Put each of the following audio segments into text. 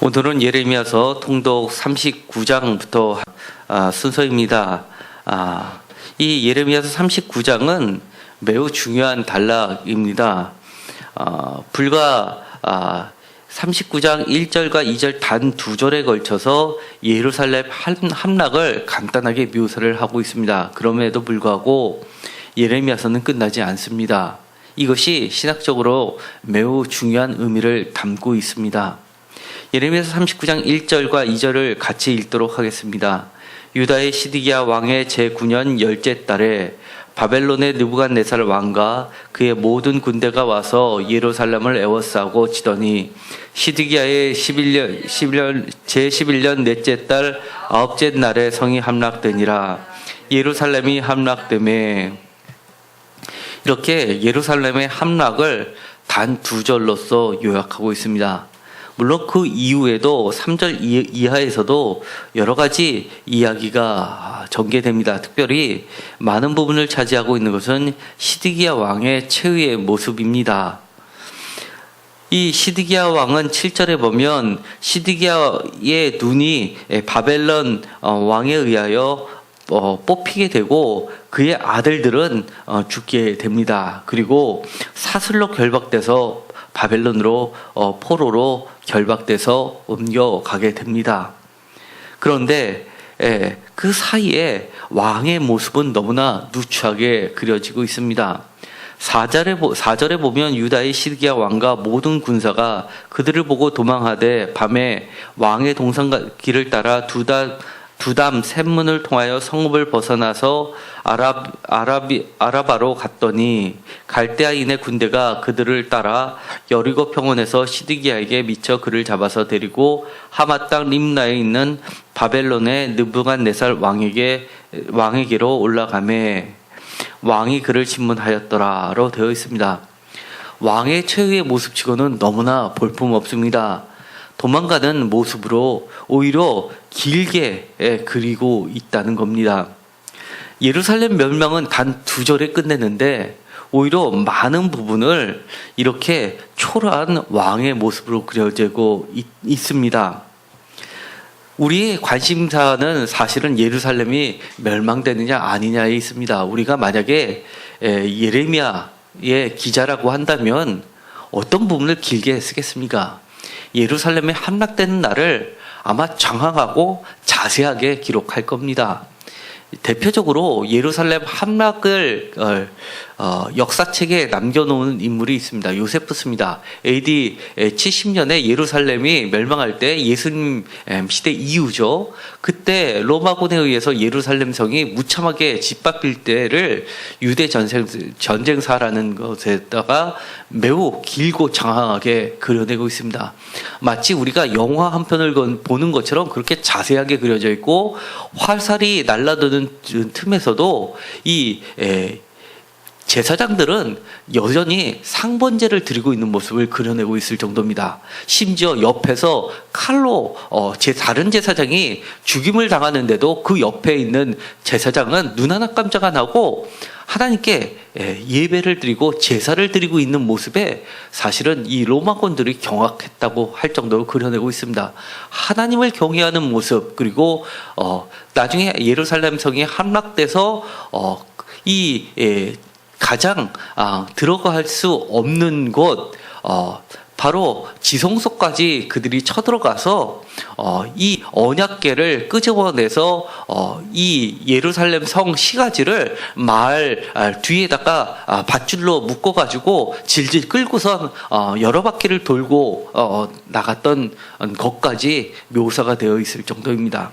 오늘은 예레미야서 통독 39장부터 순서입니다. 이 예레미야서 39장은 매우 중요한 단락입니다. 불과 39장 1절과 2절 단 2절에 걸쳐서 예루살렘 함락을 간단하게 묘사를 하고 있습니다. 그럼에도 불구하고 예레미야서는 끝나지 않습니다. 이것이 신학적으로 매우 중요한 의미를 담고 있습니다. 예레미야서 39장 1절과 2절을 같이 읽도록 하겠습니다. 유다의 시드기야 왕의 제9년 열째 달에 바벨론의 느부갓네살 왕과 그의 모든 군대가 와서 예루살렘을 에워싸고 치더니 시드기야의 제11년 넷째 달 아홉째 날에 성이 함락되니라. 예루살렘이 함락되매. 이렇게 예루살렘의 함락을 단 2절로서 요약하고 있습니다. 물론 그 이후에도 3절 이하에서도 여러 가지 이야기가 전개됩니다. 특별히 많은 부분을 차지하고 있는 것은 시드기야 왕의 최후의 모습입니다. 이 시드기야 왕은 7절에 보면 시드기야의 눈이 바벨론 왕에 의하여 뽑히게 되고 그의 아들들은 죽게 됩니다. 그리고 사슬로 결박돼서 바벨론으로 포로로 결박돼서 옮겨가게 됩니다. 그런데 그 사이에 왕의 모습은 너무나 누추하게 그려지고 있습니다. 4절에 보면 유다의 시드기야 왕과 모든 군사가 그들을 보고 도망하되 밤에 왕의 동산길을 따라 두담 샘문을 통하여 성읍을 벗어나서 아라바로 갔더니 갈대아인의 군대가 그들을 따라 여리고 평원에서 시드기야에게 미쳐 그를 잡아서 데리고 하마 땅 림나에 있는 바벨론의 느부갓네살 왕에게로 올라가매 왕이 그를 신문하였더라로 되어 있습니다. 왕의 최후의 모습치고는 너무나 볼품없습니다. 도망가는 모습으로 오히려 길게 그리고 있다는 겁니다. 예루살렘 멸망은 단 2절에 끝내는데 오히려 많은 부분을 이렇게 초라한 왕의 모습으로 그려지고 있습니다. 우리의 관심사는 사실은 예루살렘이 멸망되느냐 아니냐에 있습니다. 우리가 만약에 예레미야의 기자라고 한다면 어떤 부분을 길게 쓰겠습니까? 예루살렘에 함락되는 날을 아마 장황하고 자세하게 기록할 겁니다. 대표적으로 예루살렘 함락을 역사책에 남겨놓은 인물이 있습니다. 요세푸스입니다. AD 70년에 예루살렘이 멸망할 때 예수님 시대 이후죠. 그때 로마군에 의해서 예루살렘 성이 무참하게 짓밟힐 때를 유대 전쟁사라는 것에다가 매우 길고 장황하게 그려내고 있습니다. 마치 우리가 영화 한 편을 보는 것처럼 그렇게 자세하게 그려져 있고 화살이 날아드는 틈에서도 이 제사장들은 여전히 상번제를 드리고 있는 모습을 그려내고 있을 정도입니다. 심지어 옆에서 칼로 다른 제사장이 죽임을 당하는데도 그 옆에 있는 제사장은 눈 하나 깜짝 안 하고 하나님께 예배를 드리고 제사를 드리고 있는 모습에 사실은 이 로마군들이 경악했다고 할 정도로 그려내고 있습니다. 하나님을 경외하는 모습, 그리고 나중에 예루살렘 성이 함락돼서 가장 들어갈 수 없는 곳, 바로 지성소까지 그들이 쳐들어가서 이 언약궤를 끄집어내서 이 예루살렘 성 시가지를 마을 뒤에다가 밧줄로 묶어가지고 질질 끌고선 여러 바퀴를 돌고 나갔던 것까지 묘사가 되어 있을 정도입니다.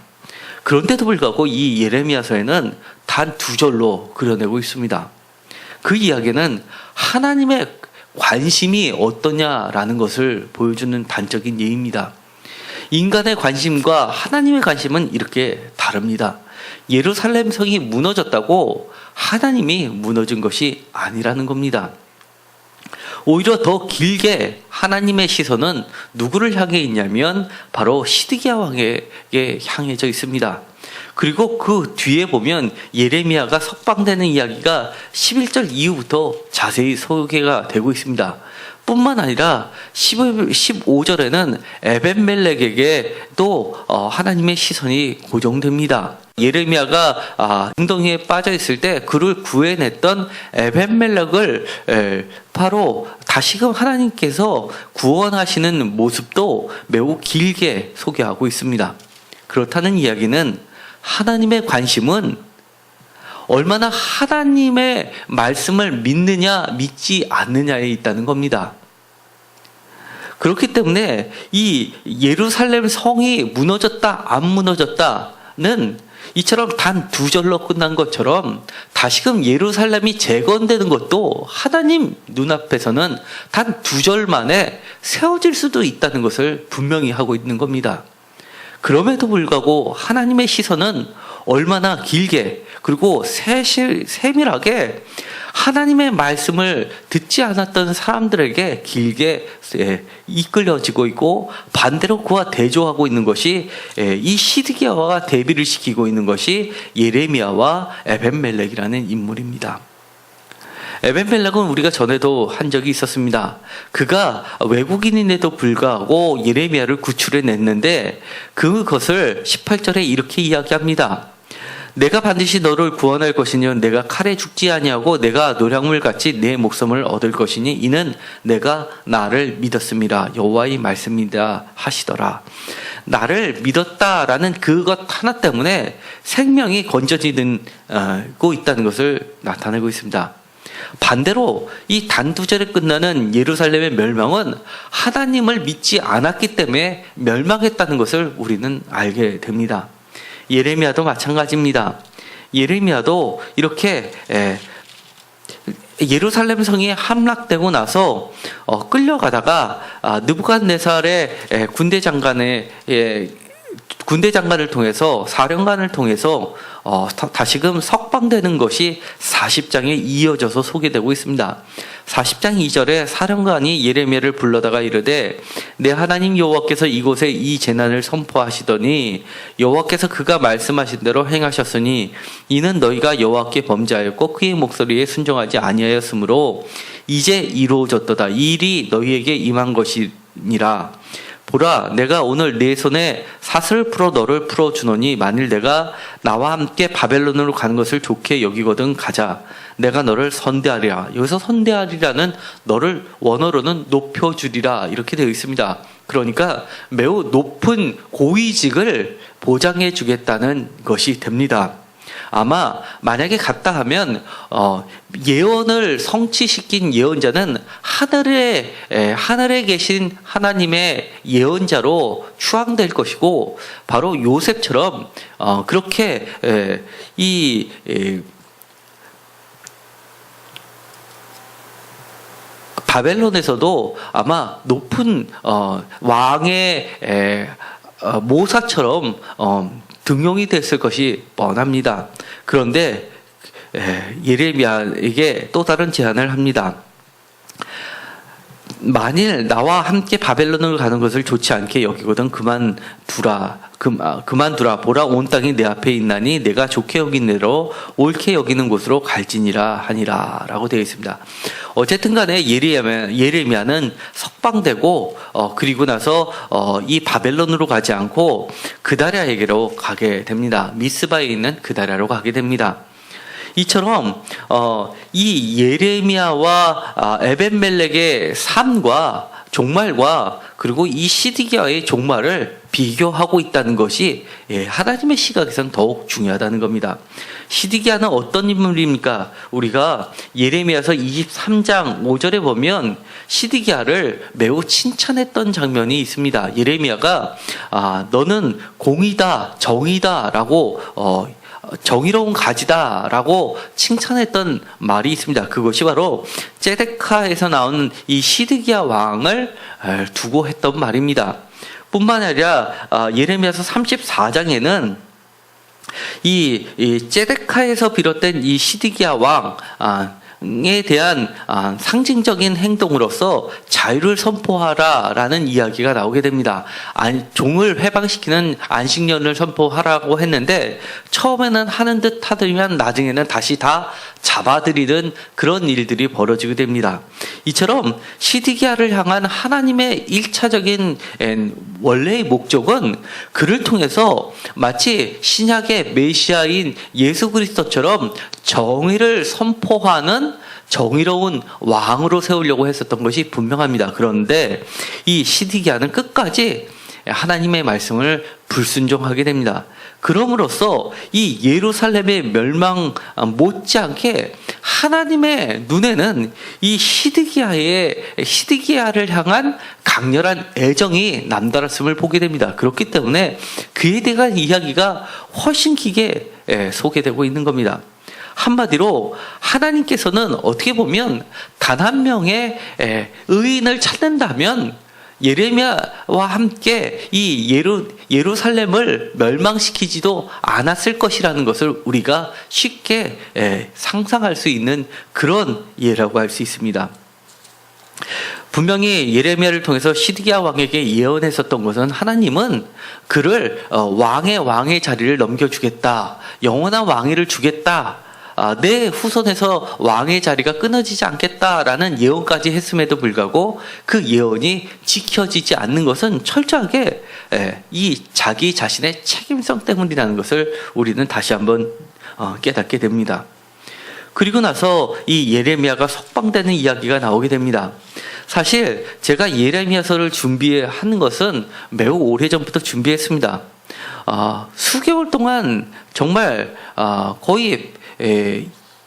그런데도 불구하고 이 예레미야서에는 단 2절로 그려내고 있습니다. 그 이야기는 하나님의 관심이 어떠냐라는 것을 보여주는 단적인 예입니다. 인간의 관심과 하나님의 관심은 이렇게 다릅니다. 예루살렘 성이 무너졌다고 하나님이 무너진 것이 아니라는 겁니다. 오히려 더 길게 하나님의 시선은 누구를 향해 있냐면 바로 시드기야 왕에게 향해져 있습니다. 그리고 그 뒤에 보면 예레미야가 석방되는 이야기가 11절 이후부터 자세히 소개가 되고 있습니다. 뿐만 아니라 15절에는 에벤멜렉에게도 하나님의 시선이 고정됩니다. 예레미야가 웅덩이에 빠져 있을 때 그를 구해냈던 에벤멜렉을 바로 다시금 하나님께서 구원하시는 모습도 매우 길게 소개하고 있습니다. 그렇다는 이야기는 하나님의 관심은 얼마나 하나님의 말씀을 믿느냐 믿지 않느냐에 있다는 겁니다. 그렇기 때문에 이 예루살렘 성이 무너졌다 안 무너졌다는 이처럼 단 2절로 끝난 것처럼 다시금 예루살렘이 재건되는 것도 하나님 눈앞에서는 단 2절 만에 세워질 수도 있다는 것을 분명히 하고 있는 겁니다. 그럼에도 불구하고 하나님의 시선은 얼마나 길게 그리고 세밀하게 하나님의 말씀을 듣지 않았던 사람들에게 길게 이끌려지고 있고, 반대로 그와 대조하고 있는 것이 이 시드기야와 대비를 시키고 있는 것이 예레미야와 에벤멜렉이라는 인물입니다. 에벤멜렉은 우리가 전에도 한 적이 있었습니다. 그가 외국인인데도 불구하고 예레미야를 구출해냈는데 그것을 18절에 이렇게 이야기합니다. 내가 반드시 너를 구원할 것이니 내가 칼에 죽지 아니하고 내가 노량물같이 내 목숨을 얻을 것이니 이는 내가 나를 믿었습니다. 여호와의 말씀이다 하시더라. 나를 믿었다라는 그것 하나 때문에 생명이 건져지고 있다는 것을 나타내고 있습니다. 반대로 이 단두절에 끝나는 예루살렘의 멸망은 하나님을 믿지 않았기 때문에 멸망했다는 것을 우리는 알게 됩니다. 예레미야도 마찬가지입니다. 예레미야도 이렇게 예루살렘 성이 함락되고 나서 끌려가다가 느부갓네살의 군대 장관을 통해서 사령관을 통해서 다시금 석방되는 것이 40장에 이어져서 소개되고 있습니다. 40장 2절에 사령관이 예레미야를 불러다가 이르되 내 하나님 여호와께서 이곳에 이 재난을 선포하시더니 여호와께서 그가 말씀하신 대로 행하셨으니 이는 너희가 여호와께 범죄하였고 그의 목소리에 순종하지 아니하였으므로 이제 이루어졌도다. 이 일이 너희에게 임한 것이니라. 보라, 내가 오늘 네 손에 사슬을 풀어 너를 풀어주노니 만일 내가 나와 함께 바벨론으로 가는 것을 좋게 여기거든 가자. 내가 너를 선대하리라. 여기서 선대하리라는 너를 원어로는 높여주리라 이렇게 되어 있습니다. 그러니까 매우 높은 고위직을 보장해 주겠다는 것이 됩니다. 아마 만약에 갔다 하면 예언을 성취시킨 예언자는 하늘에 계신 하나님의 예언자로 추앙될 것이고, 바로 요셉처럼 그렇게 바벨론에서도 아마 높은 왕의 모사처럼 등용이 됐을 것이 뻔합니다. 그런데 예레미야에게 또 다른 제안을 합니다. 만일 나와 함께 바벨론으로 가는 것을 좋지 않게 여기거든 그만두라. 보라, 온 땅이 내 앞에 있나니 내가 좋게 여긴 대로 옳게 여기는 곳으로 갈지니라 하니라 라고 되어 있습니다. 어쨌든 간에 예레미야는 석방되고 그리고 나서 이 바벨론으로 가지 않고 그다랴에게로 가게 됩니다. 미스바에 있는 그다랴로 가게 됩니다. 이처럼 이 예레미야와 에벤멜렉의 삶과 종말과 그리고 이 시드기야의 종말을 비교하고 있다는 것이 하나님의 시각에서는 더욱 중요하다는 겁니다. 시드기야는 어떤 인물입니까? 우리가 예레미야서 23장 5절에 보면 시드기야를 매우 칭찬했던 장면이 있습니다. 예레미야가 너는 공의다, 정의다라고 정의로운 가지다라고 칭찬했던 말이 있습니다. 그것이 바로 제데카에서 나오는 이 시드기야 왕을 두고 했던 말입니다. 뿐만 아니라 예레미야서 34장에는 이 제데카에서 비롯된 이 시드기야 왕 대한 상징적인 행동으로서 자유를 선포하라라는 이야기가 나오게 됩니다. 종을 해방시키는 안식년을 선포하라고 했는데 처음에는 하는 듯 하더니만 나중에는 다시 다 잡아들이는 그런 일들이 벌어지게 됩니다. 이처럼 시드기야를 향한 하나님의 1차적인 원래의 목적은 그를 통해서 마치 신약의 메시아인 예수 그리스도처럼 정의를 선포하는 정의로운 왕으로 세우려고 했었던 것이 분명합니다. 그런데 이 시드기야는 끝까지 하나님의 말씀을 불순종하게 됩니다. 그럼으로써 이 예루살렘의 멸망 못지않게 하나님의 눈에는 이 시드기야를 향한 강렬한 애정이 남달랐음을 보게 됩니다. 그렇기 때문에 그에 대한 이야기가 훨씬 길게 소개되고 있는 겁니다. 한마디로 하나님께서는 어떻게 보면 단 한 명의 의인을 찾는다면 예레미야와 함께 이 예루살렘을 멸망시키지도 않았을 것이라는 것을 우리가 쉽게 상상할 수 있는 그런 예라고 할 수 있습니다. 분명히 예레미야를 통해서 시드기야 왕에게 예언했었던 것은 하나님은 그를 왕의 자리를 넘겨주겠다, 영원한 왕위를 주겠다, 내 후손에서 왕의 자리가 끊어지지 않겠다라는 예언까지 했음에도 불구하고 그 예언이 지켜지지 않는 것은 철저하게 이 자기 자신의 책임성 때문이라는 것을 우리는 다시 한번 깨닫게 됩니다. 그리고 나서 이 예레미야가 석방되는 이야기가 나오게 됩니다. 사실 제가 예레미야서를 준비하는 것은 매우 오래전부터 준비했습니다. 수개월 동안 정말 거의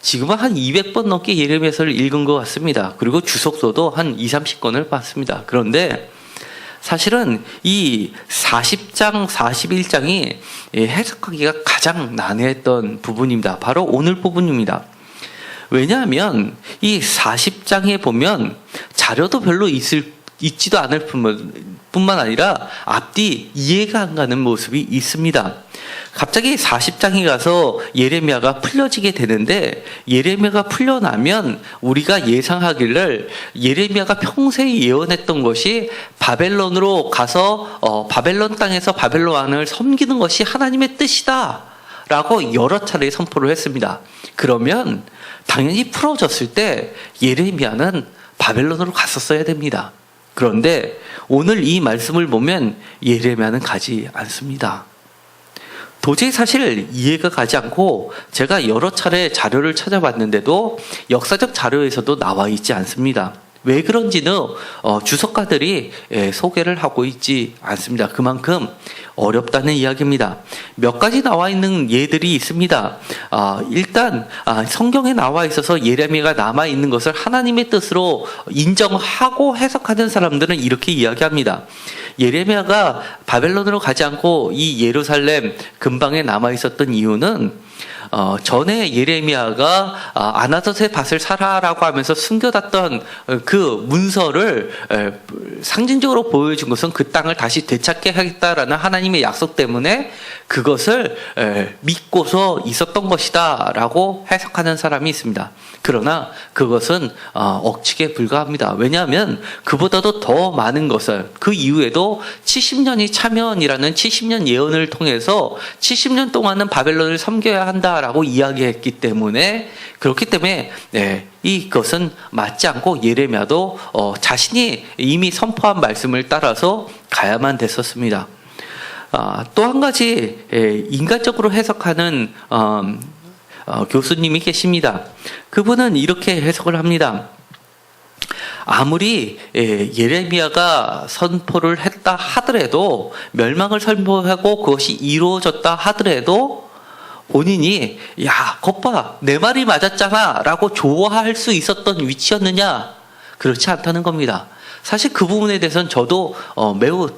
지금은 한 200번 넘게 예레미야서를 읽은 것 같습니다. 그리고 주석서도 한 20-30권을 봤습니다. 그런데 사실은 이 40장, 41장이 해석하기가 가장 난해했던 부분입니다. 바로 오늘 부분입니다. 왜냐하면 이 40장에 보면 자료도 별로 있지도 않을 뿐만 아니라 앞뒤 이해가 안 가는 모습이 있습니다. 갑자기 40장에 가서 예레미야가 풀려지게 되는데 예레미야가 풀려나면 우리가 예상하기를 예레미야가 평생 예언했던 것이 바벨론으로 가서 바벨론 땅에서 바벨론 왕을 섬기는 것이 하나님의 뜻이다 라고 여러 차례 선포를 했습니다. 그러면 당연히 풀어졌을 때 예레미야는 바벨론으로 갔었어야 됩니다. 그런데 오늘 이 말씀을 보면 예레미야는 가지 않습니다. 도저히 사실 이해가 가지 않고 제가 여러 차례 자료를 찾아봤는데도 역사적 자료에서도 나와 있지 않습니다. 왜 그런지는 주석가들이 소개를 하고 있지 않습니다. 그만큼 어렵다는 이야기입니다. 몇 가지 나와 있는 예들이 있습니다. 일단 성경에 나와 있어서 예레미야가 남아 있는 것을 하나님의 뜻으로 인정하고 해석하는 사람들은 이렇게 이야기합니다. 예레미야가 바벨론으로 가지 않고 이 예루살렘 근방에 남아 있었던 이유는 전에 예레미야가 아나돗의 밭을 사라라고 하면서 숨겨놨던 그 문서를 상징적으로 보여준 것은 그 땅을 다시 되찾게 하겠다라는 하나님의 약속 때문에 그것을 믿고서 있었던 것이다 라고 해석하는 사람이 있습니다. 그러나 그것은 억측에 불과합니다. 왜냐하면 그보다도 더 많은 것을 그 이후에도 70년이 차면이라는 70년 예언을 통해서 70년 동안은 바벨론을 섬겨야 한다라고 이야기했기 때문에 그렇기 때문에 이것은 맞지 않고 예레미야도 자신이 이미 선포한 말씀을 따라서 가야만 됐었습니다. 또 한 가지 인간적으로 해석하는 교수님이 계십니다. 그분은 이렇게 해석을 합니다. 아무리 예레미야가 선포를 했다 하더라도 멸망을 선포하고 그것이 이루어졌다 하더라도 본인이 야, 겉봐 내 말이 맞았잖아 라고 좋아할 수 있었던 위치였느냐? 그렇지 않다는 겁니다. 사실 그 부분에 대해서는 저도 매우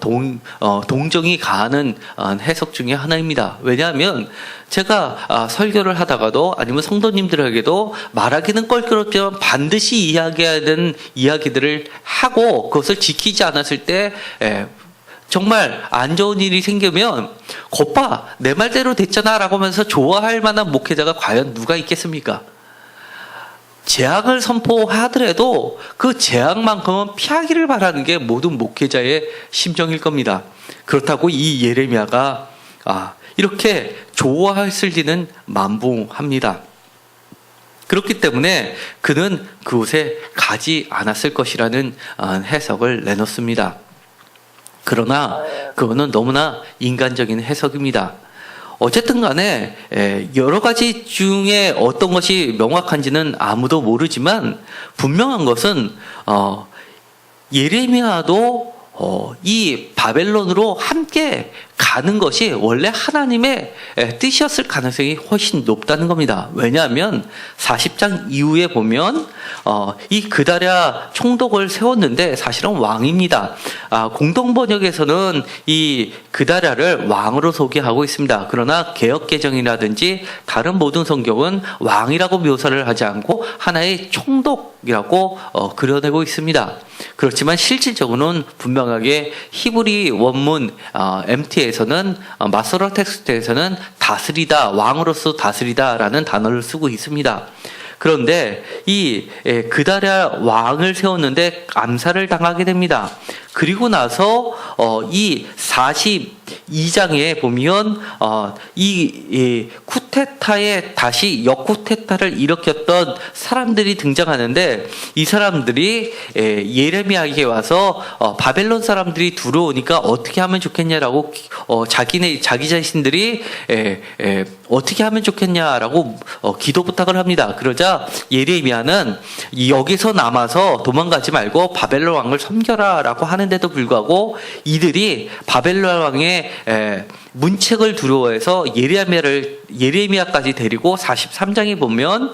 동정이 가는 해석 중에 하나입니다. 왜냐하면 제가 설교를 하다가도 아니면 성도님들에게도 말하기는 껄끄럽지만 반드시 이야기해야 되는 이야기들을 하고 그것을 지키지 않았을 때 정말 안 좋은 일이 생기면 겉봐 내 말대로 됐잖아 라고 하면서 좋아할 만한 목회자가 과연 누가 있겠습니까? 재앙을 선포하더라도 그 재앙만큼은 피하기를 바라는 게 모든 목회자의 심정일 겁니다. 그렇다고 이 예레미야가 이렇게 좋아했을 리는 만무합니다. 그렇기 때문에 그는 그곳에 가지 않았을 것이라는 해석을 내놓습니다. 그러나 그거는 너무나 인간적인 해석입니다. 어쨌든 간에 여러 가지 중에 어떤 것이 명확한지는 아무도 모르지만 분명한 것은 예레미야도 이 바벨론으로 함께 가는 것이 원래 하나님의 뜻이었을 가능성이 훨씬 높다는 겁니다. 왜냐하면 40장 이후에 보면 이 그다랴 총독을 세웠는데 사실은 왕입니다. 공동 번역에서는 이 그다랴를 왕으로 소개하고 있습니다. 그러나 개역개정이라든지 다른 모든 성경은 왕이라고 묘사를 하지 않고 하나의 총독이라고 그려내고 있습니다. 그렇지만 실질적으로는 분명하게 히브리 원문 MT에서는 마소라 텍스트에서는 다스리다, 왕으로서 다스리다라는 단어를 쓰고 있습니다. 그런데 이 그다랴 왕을 세웠는데 암살을 당하게 됩니다. 그리고 나서 이 42장에 보면 이 쿠데타에 다시 역쿠데타를 일으켰던 사람들이 등장하는데 이 사람들이 예레미야에게 와서 바벨론 사람들이 들어오니까 어떻게 하면 좋겠냐라고 자기 자신들이 어떻게 하면 좋겠냐라고 기도 부탁을 합니다. 그러자 예레미야는 여기서 남아서 도망가지 말고 바벨론 왕을 섬겨라라고 하는데도 불구하고 이들이 바벨론 왕의 문책을 두려워해서 예레미야까지 데리고 43장에 보면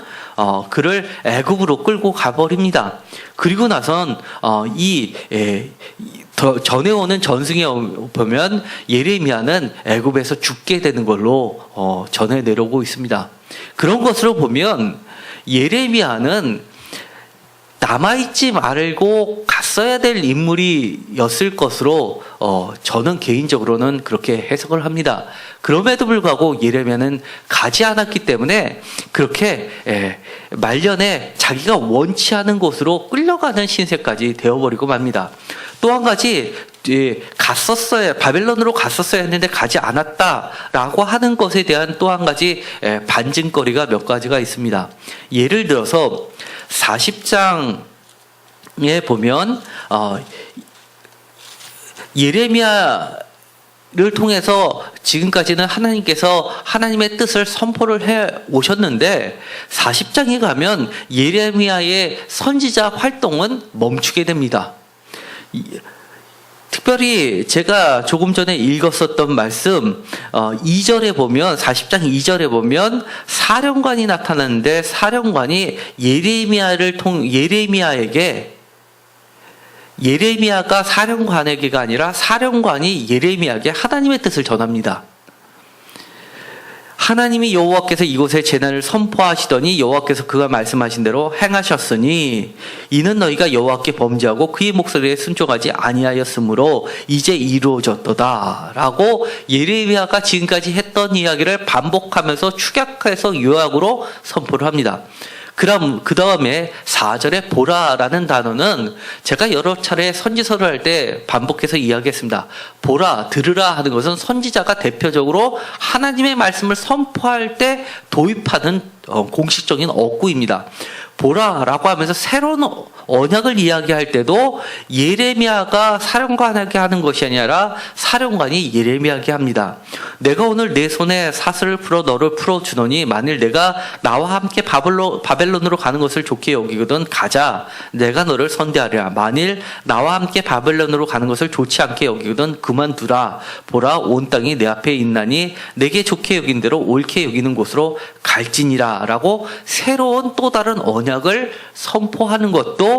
그를 애굽으로 끌고 가버립니다. 그리고 나선 전에 오는 전승에 보면 예레미야는 애굽에서 죽게 되는 걸로 전해 내려오고 있습니다. 그런 것으로 보면 예레미야는 남아있지 말고 갔어야 될 인물이었을 것으로 저는 개인적으로는 그렇게 해석을 합니다. 그럼에도 불구하고 예레미야는 가지 않았기 때문에 그렇게 말년에 자기가 원치 않은 곳으로 끌려가는 신세까지 되어버리고 맙니다. 또 한 가지 바벨론으로 갔었어야 했는데 가지 않았다라고 하는 것에 대한 또 한 가지 반증거리가 몇 가지가 있습니다. 예를 들어서 40장에 보면 예레미야를 통해서 지금까지는 하나님께서 하나님의 뜻을 선포를 해 오셨는데 40장에 가면 예레미야의 선지자 활동은 멈추게 됩니다. 특별히 제가 조금 전에 읽었었던 말씀 2절에 보면 40장 2절에 보면 사령관이 나타나는데 사령관이 예레미야가 사령관에게가 아니라 사령관이 예레미야에게 하나님의 뜻을 전합니다. 하나님이 여호와께서 이곳에 재난을 선포하시더니 여호와께서 그가 말씀하신 대로 행하셨으니 이는 너희가 여호와께 범죄하고 그의 목소리에 순종하지 아니하였으므로 이제 이루어졌도다 라고 예레미야가 지금까지 했던 이야기를 반복하면서 축약해서 요약으로 선포를 합니다. 그럼 그 다음에 4절에 보라라는 단어는 제가 여러 차례 선지서를 할 때 반복해서 이야기했습니다. 보라, 들으라 하는 것은 선지자가 대표적으로 하나님의 말씀을 선포할 때 도입하는 공식적인 어구입니다. 보라라고 하면서 새로운 언약을 이야기할 때도 예레미야가 사령관에게 하는 것이 아니라 사령관이 예레미야에게 합니다. 내가 오늘 내 손에 사슬을 풀어 너를 풀어주노니 만일 내가 나와 함께 바벨론으로 가는 것을 좋게 여기거든 가자. 내가 너를 선대하리라. 만일 나와 함께 바벨론으로 가는 것을 좋지 않게 여기거든 그만두라. 보라 온 땅이 내 앞에 있나니 내게 좋게 여긴 대로 옳게 여기는 곳으로 갈지니라 라고 새로운 또 다른 언약을 선포하는 것도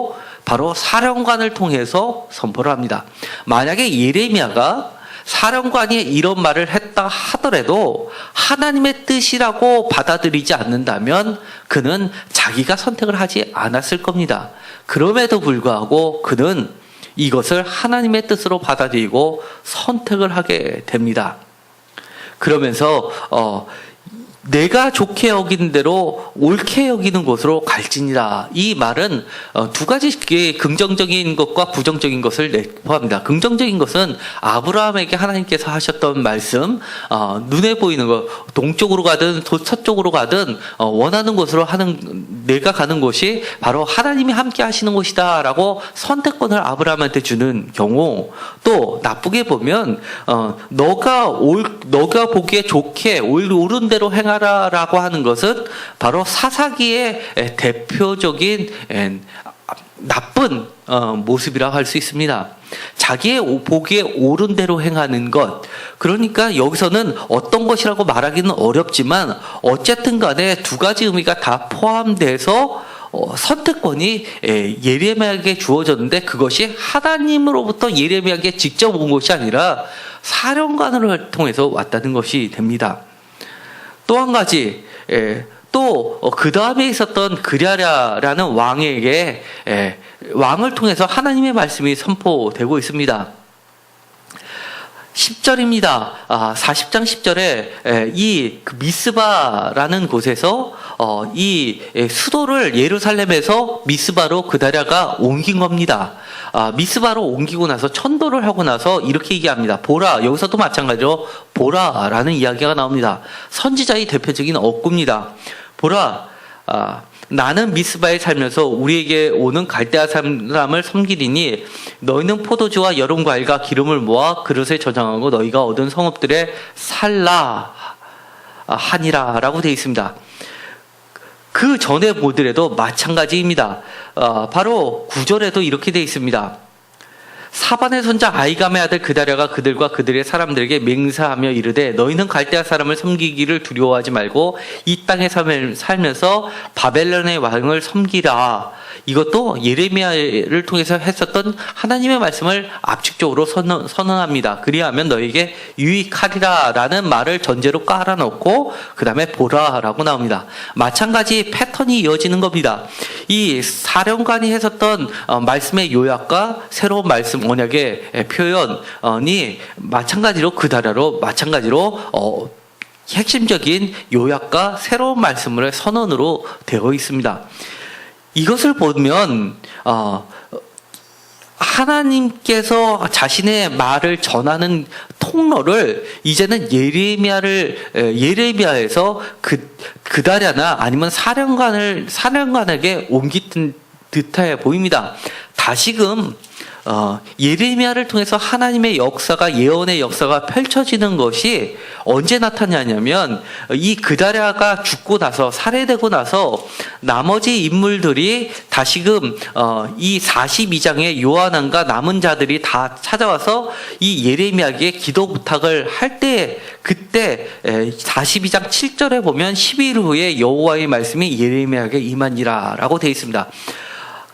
바로 사령관을 통해서 선포를 합니다. 만약에 예레미야가 사령관이 이런 말을 했다 하더라도 하나님의 뜻이라고 받아들이지 않는다면 그는 자기가 선택을 하지 않았을 겁니다. 그럼에도 불구하고 그는 이것을 하나님의 뜻으로 받아들이고 선택을 하게 됩니다. 그러면서 내가 좋게 여기는 대로 옳게 여기는 곳으로 갈지니라. 이 말은 두 가지 긍정적인 것과 부정적인 것을 내포합니다. 긍정적인 것은 아브라함에게 하나님께서 하셨던 말씀, 눈에 보이는 것, 동쪽으로 가든 서쪽으로 가든 원하는 곳으로 내가 가는 곳이 바로 하나님이 함께 하시는 곳이다라고 선택권을 아브라함한테 주는 경우, 또 나쁘게 보면 너가 보기에 좋게 옳은 대로 행하라라고 하는 것은 바로 사사기의 대표적인 나쁜 모습이라고 할 수 있습니다. 자기의 보기에 옳은 대로 행하는 것. 그러니까 여기서는 어떤 것이라고 말하기는 어렵지만 어쨌든 간에 두 가지 의미가 다 포함돼서 선택권이 예레미야에게 주어졌는데 그것이 하나님으로부터 예레미야에게 직접 온 것이 아니라 사령관을 통해서 왔다는 것이 됩니다. 또 한 가지, 또 그 다음에 있었던 그랴랴라는 왕에게 왕을 통해서 하나님의 말씀이 선포되고 있습니다. 10절입니다. 40장 10절에 이 미스바라는 곳에서 이 수도를 예루살렘에서 미스바로 그다랴가 옮긴 겁니다. 미스바로 옮기고 나서 천도를 하고 나서 이렇게 얘기합니다. 보라, 여기서도 마찬가지로 보라라는 이야기가 나옵니다. 선지자의 대표적인 어구입니다. 보라, 나는 미스바에 살면서 우리에게 오는 갈대아 사람을 섬기리니 너희는 포도주와 여름 과일과 기름을 모아 그릇에 저장하고 너희가 얻은 성읍들에 살라 하니라라고 되어 있습니다. 그 전에 보더라도 마찬가지입니다. 바로 9절에도 이렇게 되어 있습니다. 사반의 손자 아이감의 아들 그다랴가 그들과 그들의 사람들에게 맹세하며 이르되 너희는 갈대아 사람을 섬기기를 두려워하지 말고 이 땅에 살면서 바벨론의 왕을 섬기라. 이것도 예레미야를 통해서 했었던 하나님의 말씀을 압축적으로 선언합니다. 그리하면 너에게 유익하리라 라는 말을 전제로 깔아놓고 그 다음에 보라라고 나옵니다. 마찬가지 패턴이 이어지는 겁니다. 이 사령관이 했었던 말씀의 요약과 새로운 말씀 언약의 표현이 마찬가지로 그다라로 마찬가지로 핵심적인 요약과 새로운 말씀을 선언으로 되어 있습니다. 이것을 보면 하나님께서 자신의 말을 전하는 통로를 이제는 예레미야에서 그다랴나 아니면 사령관에게 옮긴 듯해 보입니다. 다시금 예레미야를 통해서 하나님의 역사가 예언의 역사가 펼쳐지는 것이 언제 나타나냐면 이 그다랴가 죽고 나서 살해되고 나서 나머지 인물들이 다시금 이 42장의 요한왕과 남은 자들이 다 찾아와서 이 예레미야에게 기도 부탁을 할 때 그때 42장 7절에 보면 10일 후에 여호와의 말씀이 예레미야에게 임하니라라고 되어 있습니다.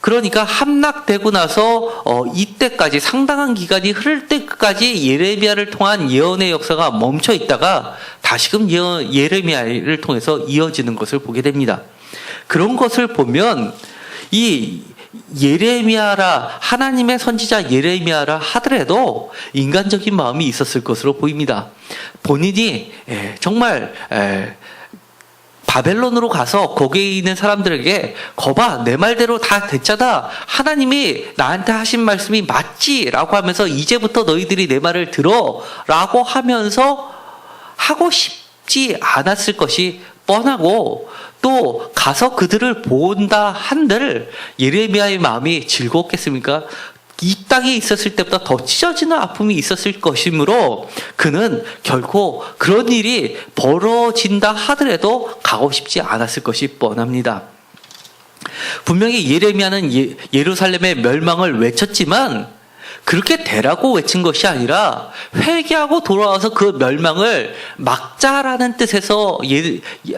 그러니까 함락되고 나서 이때까지 상당한 기간이 흐를 때까지 예레미야를 통한 예언의 역사가 멈춰 있다가 다시금 예레미야를 통해서 이어지는 것을 보게 됩니다. 그런 것을 보면 이 예레미야라 하나님의 선지자 예레미야라 하더라도 인간적인 마음이 있었을 것으로 보입니다. 본인이 정말 바벨론으로 가서 거기에 있는 사람들에게 거봐 내 말대로 다 됐잖아. 하나님이 나한테 하신 말씀이 맞지라고 하면서 이제부터 너희들이 내 말을 들어라고 하면서 하고 싶지 않았을 것이 뻔하고 또 가서 그들을 본다 한들 예레미야의 마음이 즐거웠겠습니까? 이 땅에 있었을 때보다 더 찢어지는 아픔이 있었을 것이므로 그는 결코 그런 일이 벌어진다 하더라도 가고 싶지 않았을 것이 뻔합니다. 분명히 예레미야는 예루살렘의 멸망을 외쳤지만 그렇게 되라고 외친 것이 아니라 회개하고 돌아와서 그 멸망을 막자라는 뜻에서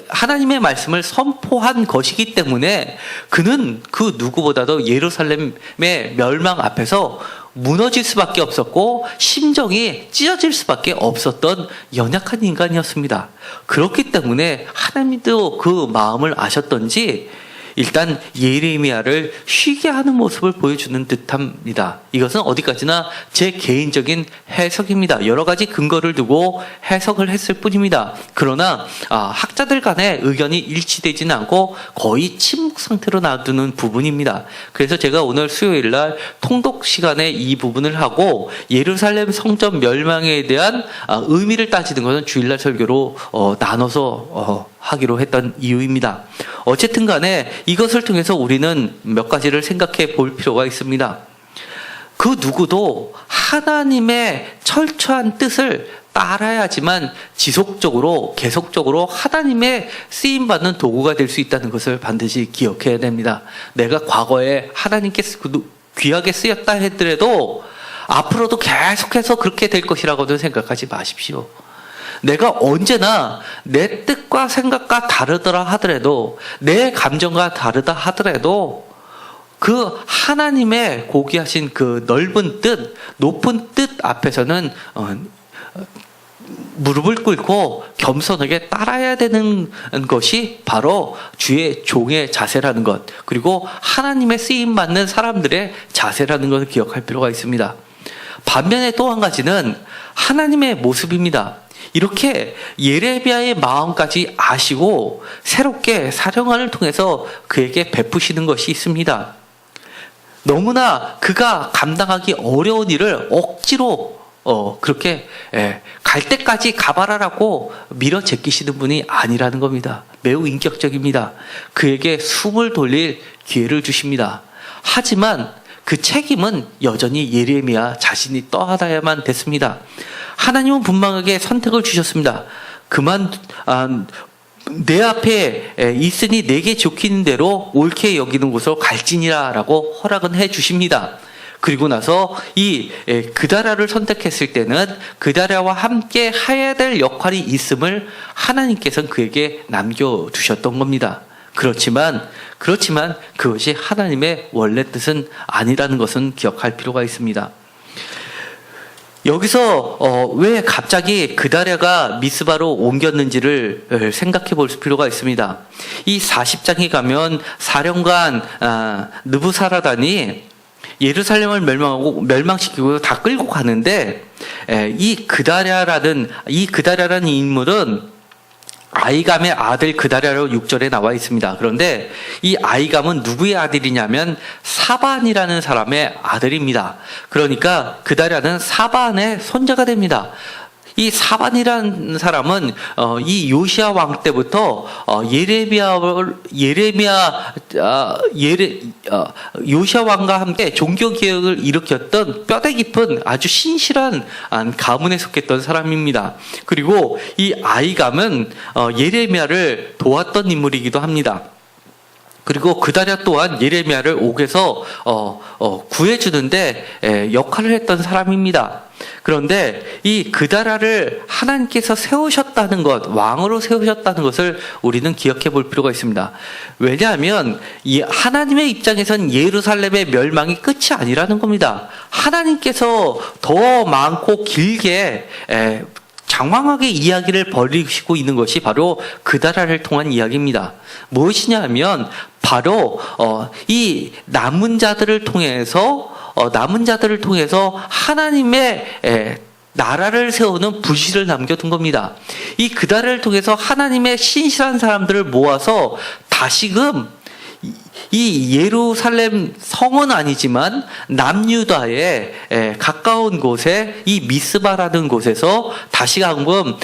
하나님의 말씀을 선포한 것이기 때문에 그는 그 누구보다도 예루살렘의 멸망 앞에서 무너질 수밖에 없었고 심정이 찢어질 수밖에 없었던 연약한 인간이었습니다. 그렇기 때문에 하나님도 그 마음을 아셨던지 일단 예레미야를 쉬게 하는 모습을 보여주는 듯합니다. 이것은 어디까지나 제 개인적인 해석입니다. 여러 가지 근거를 두고 해석을 했을 뿐입니다. 그러나 학자들 간의 의견이 일치되지는 않고 거의 침묵 상태로 놔두는 부분입니다. 그래서 제가 오늘 수요일 날 통독 시간에 이 부분을 하고 예루살렘 성전 멸망에 대한 의미를 따지는 것은 주일날 설교로 나눠서 하기로 했던 이유입니다. 어쨌든 간에 이것을 통해서 우리는 몇 가지를 생각해 볼 필요가 있습니다. 그 누구도 하나님의 철저한 뜻을 따라야지만 지속적으로 계속적으로 하나님의 쓰임받는 도구가 될 수 있다는 것을 반드시 기억해야 됩니다. 내가 과거에 하나님께 귀하게 쓰였다 하더라도 앞으로도 계속해서 그렇게 될 것이라고는 생각하지 마십시오. 내가 언제나 내 뜻과 생각과 다르더라 하더라도, 내 감정과 다르다 하더라도 그 하나님의 고귀하신 그 넓은 뜻, 높은 뜻 앞에서는 무릎을 꿇고 겸손하게 따라야 되는 것이 바로 주의 종의 자세라는 것, 그리고 하나님의 쓰임받는 사람들의 자세라는 것을 기억할 필요가 있습니다. 반면에 또 한 가지는 하나님의 모습입니다. 이렇게 예레미야의 마음까지 아시고 새롭게 사령관을 통해서 그에게 베푸시는 것이 있습니다. 너무나 그가 감당하기 어려운 일을 억지로 그렇게 갈 때까지 가봐라라고 밀어 제끼시는 분이 아니라는 겁니다. 매우 인격적입니다. 그에게 숨을 돌릴 기회를 주십니다. 하지만 그 책임은 여전히 예레미야 자신이 떠안아야만 됐습니다. 하나님은 분명하게 선택을 주셨습니다. 내 앞에 있으니 내게 좋기는 대로 옳게 여기는 곳으로 갈지니라 라고 허락은 해 주십니다. 그리고 나서 이 그다랴를 선택했을 때는 그다랴와 함께 해야 될 역할이 있음을 하나님께서는 그에게 남겨두셨던 겁니다. 그렇지만 그것이 하나님의 원래 뜻은 아니라는 것은 기억할 필요가 있습니다. 여기서 왜 갑자기 그다랴가 미스바로 옮겼는지를 생각해 볼 필요가 있습니다. 이 40장에 가면 사령관 느부사라단이 예루살렘을 멸망시키고 다 끌고 가는데 이 그다랴라는 인물은 아이감의 아들 그다랴로 6절에 나와 있습니다. 그런데 이 아이감은 누구의 아들이냐면 사반이라는 사람의 아들입니다. 그러니까 그다랴는 사반의 손자가 됩니다. 이 사반이라는 사람은 이 요시야 왕 때부터 요시야 왕과 함께 종교 개혁을 일으켰던 뼈대 깊은 아주 신실한 가문에 속했던 사람입니다. 그리고 이 아이감은 예레미야를 도왔던 인물이기도 합니다. 그리고 그다랴 또한 예레미야를 옥에서 구해주는데 역할을 했던 사람입니다. 그런데 이 그다랴를 하나님께서 세우셨다는 것, 왕으로 세우셨다는 것을 우리는 기억해 볼 필요가 있습니다. 왜냐하면 이 하나님의 입장에선 예루살렘의 멸망이 끝이 아니라는 겁니다. 하나님께서 더 많고 길게 장황하게 이야기를 벌이시고 있는 것이 바로 그다랴를 통한 이야기입니다. 무엇이냐면 바로 이 남은 자들을 통해서 하나님의 나라를 세우는 부실을 남겨둔 겁니다. 이 그다랴를 통해서 하나님의 신실한 사람들을 모아서 다시금 이 예루살렘 성은 아니지만 남유다에 가까운 곳에 이 미스바라는 곳에서 다시금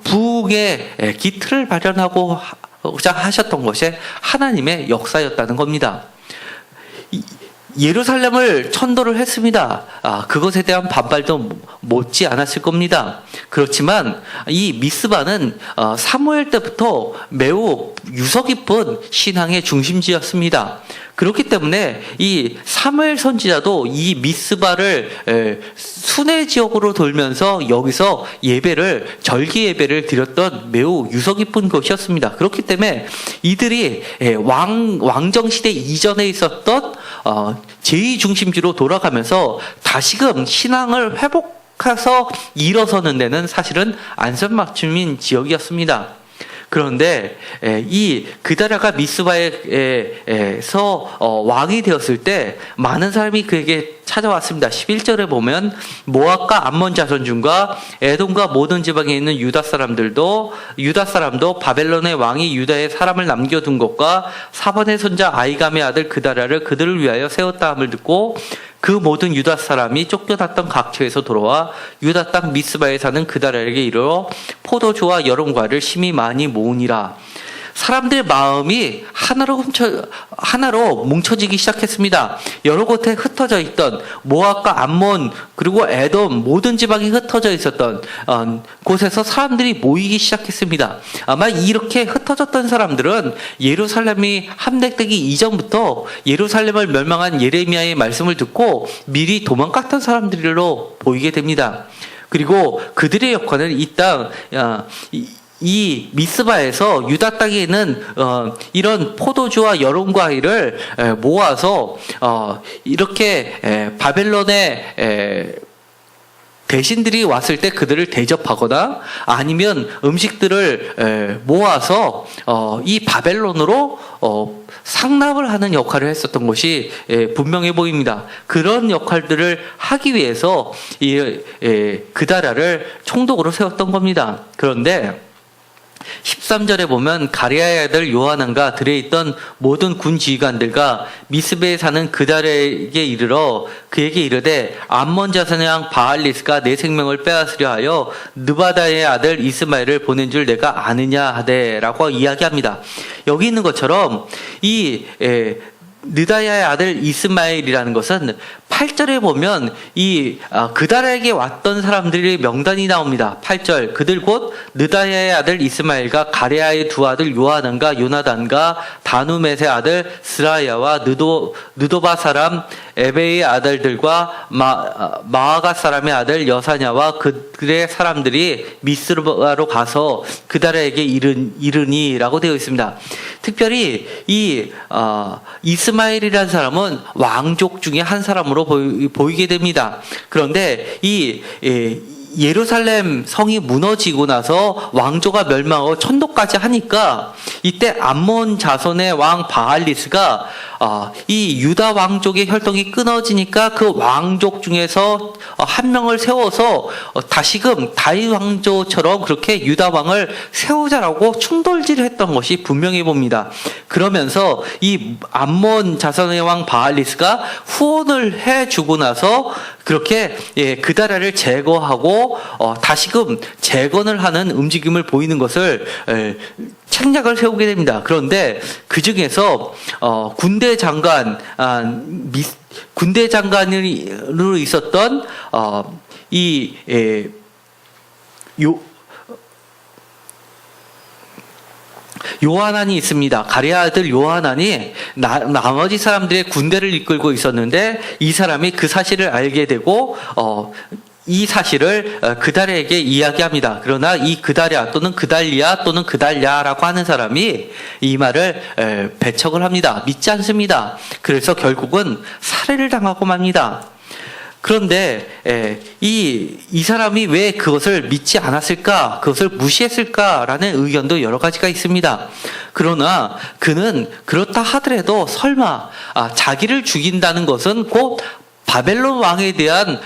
부흥의 기틀을 마련하고자 하셨던 것이 하나님의 역사였다는 겁니다. 예루살렘을 천도를 했습니다. 그것에 대한 반발도 못지 않았을 겁니다. 그렇지만 이 미스바는 사무엘 때부터 매우 유서 깊은 신앙의 중심지였습니다. 그렇기 때문에 이 사무엘 선지자도 이 미스바를 순회 지역으로 돌면서 여기서 절기 예배를 드렸던 매우 유서 깊은 곳이었습니다. 그렇기 때문에 이들이 왕정 시대 이전에 있었던 제2 중심지로 돌아가면서 다시금 신앙을 회복해서 일어서는 데는 사실은 안전맞춤인 지역이었습니다. 그런데 이 그다랴가 미스바에서 왕이 되었을 때 많은 사람이 그에게 찾아왔습니다. 11절에 보면 모압과 암몬 자손 중과 에돔과 모든 지방에 있는 유다 사람도 바벨론의 왕이 유다에 사람을 남겨둔 것과 사반의 손자 아이감의 아들 그다랴를 그들을 위하여 세웠다 함을 듣고 그 모든 유다 사람이 쫓겨났던 각처에서 돌아와 유다 땅 미스바에 사는 그다랴에게 이르러 포도주와 여론과를 심히 많이 모으니라. 사람들의 마음이 하나로 뭉쳐지기 시작했습니다. 여러 곳에 흩어져 있던 모압과 암몬 그리고 에돔 모든 지방이 흩어져 있었던 곳에서 사람들이 모이기 시작했습니다. 아마 이렇게 흩어졌던 사람들은 예루살렘이 함락되기 이전부터 예루살렘을 멸망한 예레미야의 말씀을 듣고 미리 도망갔던 사람들로 보이게 됩니다. 그리고 그들의 역할은 이 미스바에서 유다 땅에 있는 이런 포도주와 여론과일을 모아서 이렇게 바벨론의 대신들이 왔을 때 그들을 대접하거나 아니면 음식들을 모아서 이 바벨론으로 상납을 하는 역할을 했었던 것이 분명해 보입니다. 그런 역할들을 하기 위해서 그다랴를 총독으로 세웠던 겁니다. 그런데 13절에 보면 가레아의 아들 요하난과 들에 있던 모든 군 지휘관들과 미스베에 사는 그다랴에게 이르러 그에게 이르되 암몬 자손의 왕 바알리스가 내 생명을 빼앗으려 하여 느바다의 아들 이스마엘을 보낸 줄 내가 아느냐 하되라고 이야기합니다. 여기 있는 것처럼 이 느다야의 아들 이스마엘이라는 것은 8절에 보면 이 그다랴에게 왔던 사람들의 명단이 나옵니다. 8절 그들 곧 느다야의 아들 이스마엘과 가레아의 두 아들 요하난과 요나단과 다누멧의 아들 스라야와 느도바 사람 에베의 아들들과 마아가 사람의 아들 여사냐와 그들의 사람들이 미스바로 가서 그다랴에게 이르니라고 되어 있습니다. 특별히 이 이스마엘이라는 사람은 왕족 중에 한 사람으로 보이게 됩니다. 그런데 이 예루살렘 성이 무너지고 나서 왕조가 멸망하고 천도까지 하니까 이때 암몬 자손의 왕 바알리스가 이 유다 왕족의 혈통이 끊어지니까 그 왕족 중에서 한 명을 세워서 다시금 다윗 왕조처럼 그렇게 유다 왕을 세우자라고 충돌질을 했던 것이 분명해 봅니다. 그러면서 이 암몬 자손의 왕 바알리스가 후원을 해주고 나서 그렇게 그다랴를 제거하고 다시금 재건을 하는 움직임을 보이는 것을 책략을 세우게 됩니다. 그런데 그 중에서 군대 장관으로 있었던 요하난이 있습니다. 가레아 아들 요하난이 나머지 사람들의 군대를 이끌고 있었는데 이 사람이 그 사실을 알게 되고 이 사실을 그다랴에게 이야기합니다. 그러나 이 그다랴 또는 그달리아 또는 그달랴라고 하는 사람이 이 말을 배척을 합니다. 믿지 않습니다. 그래서 결국은 살해를 당하고 맙니다. 그런데 이 사람이 왜 그것을 믿지 않았을까, 그것을 무시했을까라는 의견도 여러 가지가 있습니다. 그러나 그는 그렇다 하더라도 설마 자기를 죽인다는 것은 곧 바벨론 왕에 대한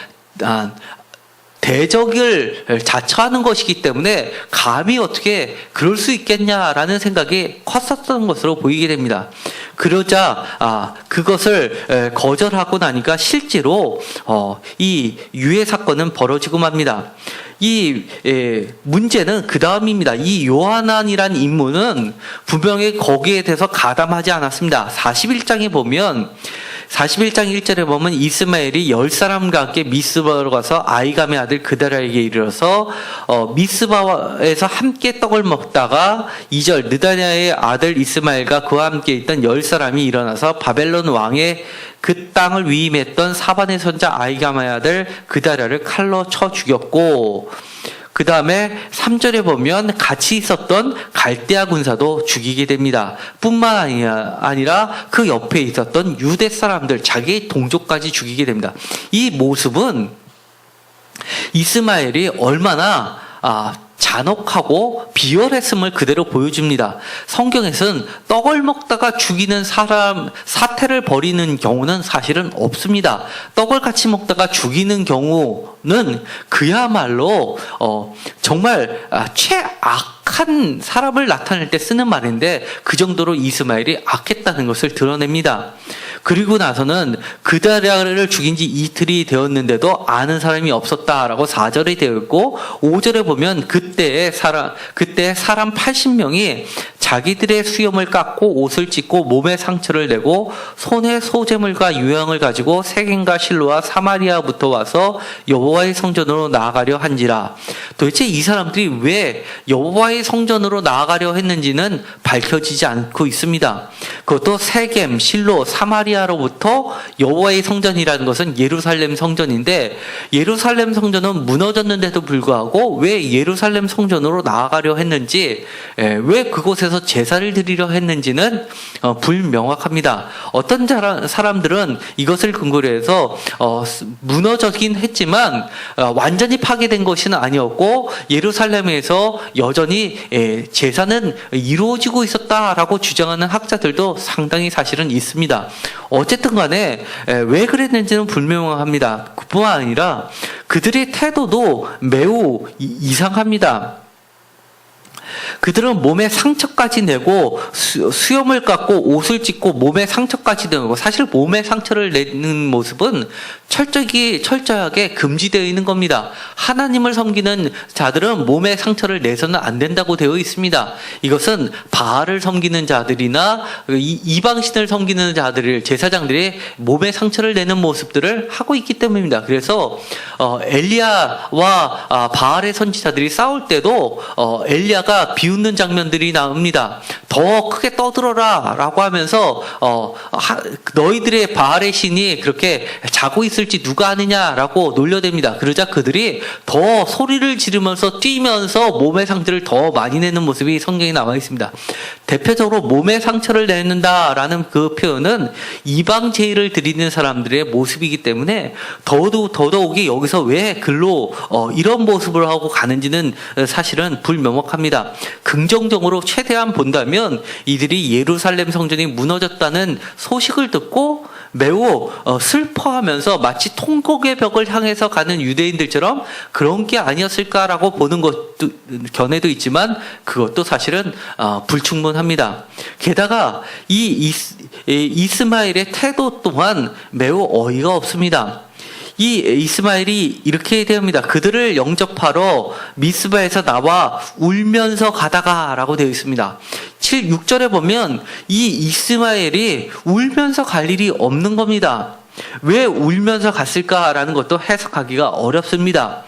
대적을 자처하는 것이기 때문에 감히 어떻게 그럴 수 있겠냐라는 생각이 컸었던 것으로 보이게 됩니다. 그러자 그것을 거절하고 나니까 실제로 이 유해 사건은 벌어지고 맙니다. 이 문제는 그 다음입니다. 이 요하난이란 인물은 분명히 거기에 대해서 가담하지 않았습니다. 41장에 보면 41장 1절에 보면 이스마엘이 10사람과 함께 미스바로 가서 아이감의 아들 그다랴에게 이르러서 미스바에서 함께 떡을 먹다가 2절 느다냐의 아들 이스마엘과 그와 함께 있던 10사람이 일어나서 바벨론 왕의 그 땅을 위임했던 사반의 손자 아이감의 아들 그다랴를 칼로 쳐 죽였고, 그 다음에 3절에 보면 같이 있었던 갈대아 군사도 죽이게 됩니다. 뿐만 아니라 그 옆에 있었던 유대 사람들, 자기 동족까지 죽이게 됩니다. 이 모습은 이스마엘이 얼마나 잔혹하고 비열했음을 그대로 보여줍니다. 성경에서는 떡을 먹다가 죽이는 사람 사태를 벌이는 경우는 사실은 없습니다. 떡을 같이 먹다가 죽이는 경우는 그야말로 정말 최악한 사람을 나타낼 때 쓰는 말인데 그 정도로 이스마엘이 악했다는 것을 드러냅니다. 그리고 나서는 그다랴를 죽인 지 이틀이 되었는데도 아는 사람이 없었다라고 4절에 되어 있고 5절에 보면 그때 사람 80명이 자기들의 수염을 깎고 옷을 찢고 몸에 상처를 내고 손에 소재물과 유향을 가지고 세겜과 실로와 사마리아부터 와서 여호와의 성전으로 나아가려 한지라. 도대체 이 사람들이 왜 여호와의 성전으로 나아가려 했는지는 밝혀지지 않고 있습니다. 그것도 세겜, 실로, 사마리아로부터 여호와의 성전이라는 것은 예루살렘 성전인데 예루살렘 성전은 무너졌는데도 불구하고 왜 예루살렘 성전으로 나아가려 했는지 왜 그곳에서 제사를 드리려 했는지는 불명확합니다. 어떤 사람들은 이것을 근거로 해서 무너졌긴 했지만 완전히 파괴된 것은 아니었고 예루살렘에서 여전히 제사는 이루어지고 있었다라고 주장하는 학자들도 상당히 사실은 있습니다. 어쨌든 간에 왜 그랬는지는 불명확합니다. 그뿐만 아니라 그들의 태도도 매우 이상합니다. 그들은 몸에 상처까지 내고 수염을 깎고 옷을 찢고 몸에 상처까지 내고 사실 몸에 상처를 내는 모습은 철저하게 금지되어 있는 겁니다. 하나님을 섬기는 자들은 몸에 상처를 내서는 안 된다고 되어 있습니다. 이것은 바알을 섬기는 자들이나 이방신을 섬기는 자들을 제사장들이 몸에 상처를 내는 모습들을 하고 있기 때문입니다. 그래서 엘리야와 바알의 선지자들이 싸울 때도 엘리야가 비웃는 장면들이 나옵니다. 더 크게 떠들어라 라고 하면서 너희들의 바알의 신이 그렇게 자고 있을지 누가 아느냐라고 놀려댑니다. 그러자 그들이 더 소리를 지르면서 뛰면서 몸의 상처를 더 많이 내는 모습이 성경에 나와 있습니다. 대표적으로 몸의 상처를 내는다라는 그 표현은 이방 제의를 드리는 사람들의 모습이기 때문에 더더욱이 여기서 왜 글로 이런 모습을 하고 가는지는 사실은 불명확합니다. 긍정적으로 최대한 본다면 이들이 예루살렘 성전이 무너졌다는 소식을 듣고 매우 슬퍼하면서 마치 통곡의 벽을 향해서 가는 유대인들처럼 그런 게 아니었을까라고 보는 것도 견해도 있지만 그것도 사실은 불충분합니다. 게다가 이 이스마엘의 태도 또한 매우 어이가 없습니다. 이 이스마엘이 이렇게 됩니다. 그들을 영접하러 미스바에서 나와 울면서 가다가 라고 되어 있습니다. 6절에 보면 이 이스마엘이 울면서 갈 일이 없는 겁니다. 왜 울면서 갔을까라는 것도 해석하기가 어렵습니다.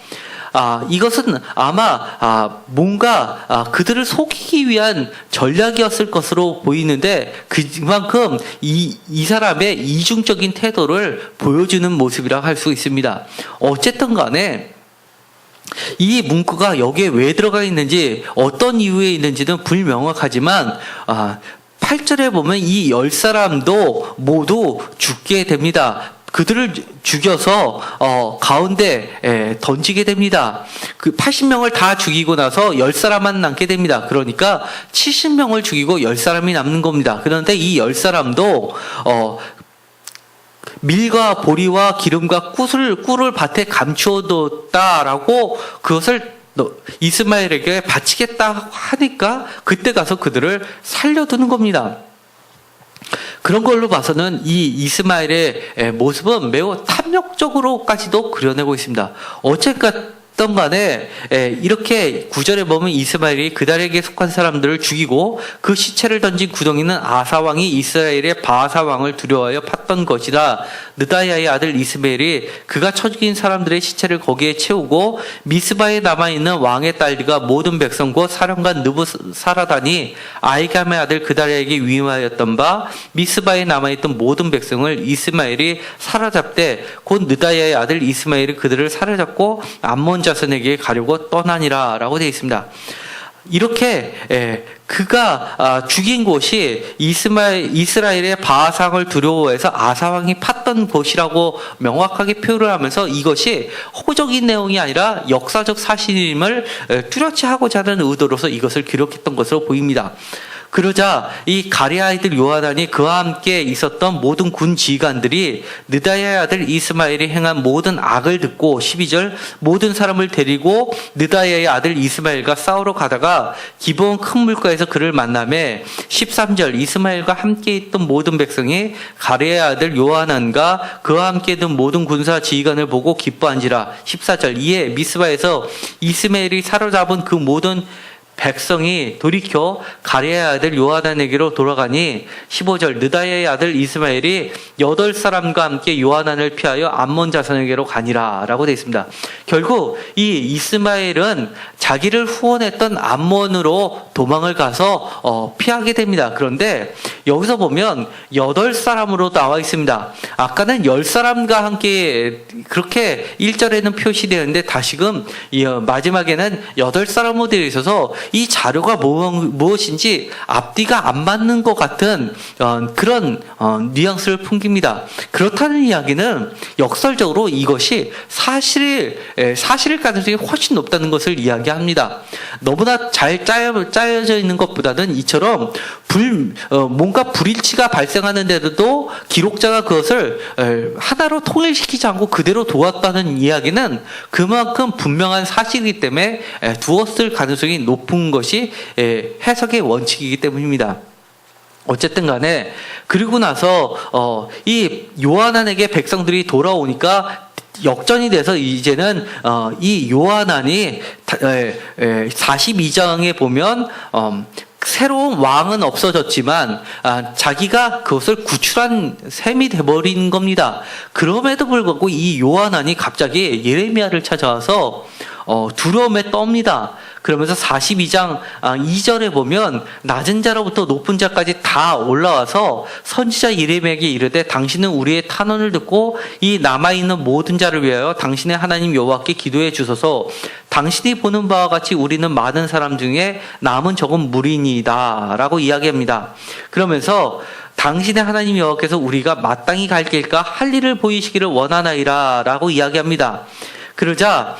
이것은 아마 뭔가 그들을 속이기 위한 전략이었을 것으로 보이는데 그만큼 이 사람의 이중적인 태도를 보여주는 모습이라고 할 수 있습니다. 어쨌든 간에 이 문구가 여기에 왜 들어가 있는지 어떤 이유에 있는지는 불명확하지만 8절에 보면 이 10사람도 모두 죽게 됩니다. 그들을 죽여서 가운데 던지게 됩니다. 그 80명을 다 죽이고 나서 10사람만 남게 됩니다. 그러니까 70명을 죽이고 10사람이 남는 겁니다. 그런데 이 10사람도 밀과 보리와 기름과 꿀을 밭에 감추어뒀다라고 그것을 이스마엘에게 바치겠다 하니까 그때 가서 그들을 살려두는 겁니다. 그런 걸로 봐서는 이 이스마엘의 모습은 매우 탐욕적으로까지도 그려내고 있습니다. 어쨌든 간에 이렇게 9절에 보면 이스마엘이 그달에게 속한 사람들을 죽이고 그 시체를 던진 구덩이는 아사왕이 이스라엘의 바사왕을 두려워하여 팠던 것이다. 느다야의 아들 이스마엘이 그가 쳐 죽인 사람들의 시체를 거기에 채우고 미스바에 남아있는 왕의 딸들과 모든 백성 곧 사령관 느부사라단이 아이감의 아들 그달에게 위임하였던 바 미스바에 남아있던 모든 백성을 이스마엘이 사로잡되 곧 느다야의 아들 이스마엘이 그들을 사로잡고 암몬 자손에게 가려고 떠나니라 라고 되어 있습니다. 이렇게 그가 죽인 곳이 이스라엘의 바하상을 두려워해서 아사왕이 팠던 곳이라고 명확하게 표현을 하면서 이것이 호적인 내용이 아니라 역사적 사실임을 뚜렷이 하고자 하는 의도로서 이것을 기록했던 것으로 보입니다. 그러자 이 가레 아이들 요하단이 그와 함께 있었던 모든 군 지휘관들이 느다야의 아들 이스마엘이 행한 모든 악을 듣고 12절 모든 사람을 데리고 느다야의 아들 이스마엘과 싸우러 가다가 기브온 큰 물가에서 그를 만나매 13절 이스마엘과 함께 있던 모든 백성이 가레의 아들 요하난과 그와 함께 있던 모든 군사 지휘관을 보고 기뻐한지라. 14절 이에 미스바에서 이스마엘이 사로잡은 그 모든 백성이 돌이켜 가레의 아들 요하난에게로 돌아가니 15절 느다야의 아들 이스마엘이 8사람과 함께 요하난을 피하여 암몬 자손에게로 가니라 라고 되어 있습니다. 결국 이 이스마엘은 자기를 후원했던 암몬으로 도망을 가서 피하게 됩니다. 그런데 여기서 보면 8사람으로 나와 있습니다. 아까는 10사람과 함께 그렇게 1절에는 표시되었는데 다시금 마지막에는 8사람으로 되어 있어서 이 자료가 무엇인지 앞뒤가 안 맞는 것 같은 그런 뉘앙스를 풍깁니다. 그렇다는 이야기는 역설적으로 이것이 사실 가능성이 훨씬 높다는 것을 이야기합니다. 너무나 잘 짜여져 있는 것보다는 이처럼 뭔가 불일치가 발생하는데도 기록자가 그것을 하나로 통일시키지 않고 그대로 두었다는 이야기는 그만큼 분명한 사실이기 때문에 두었을 가능성이 높은 것이 해석의 원칙이기 때문입니다. 어쨌든 간에 그리고 나서 이 요하난에게 백성들이 돌아오니까 역전이 돼서 이제는 이 요하난이 42장에 보면 새로운 왕은 없어졌지만 자기가 그것을 구출한 셈이 돼버린 겁니다. 그럼에도 불구하고 이 요하난이 갑자기 예레미야를 찾아와서 두려움에 떱니다. 그러면서 42장 2절에 보면 낮은 자로부터 높은 자까지 다 올라와서 선지자 예레미야에게 이르되 당신은 우리의 탄원을 듣고 이 남아있는 모든 자를 위하여 당신의 하나님 여호와께 기도해 주소서. 당신이 보는 바와 같이 우리는 많은 사람 중에 남은 적은 무리니이다 라고 이야기합니다. 그러면서 당신의 하나님 여호와께서 우리가 마땅히 갈 길까 할 일을 보이시기를 원하나이다 라고 이야기합니다. 그러자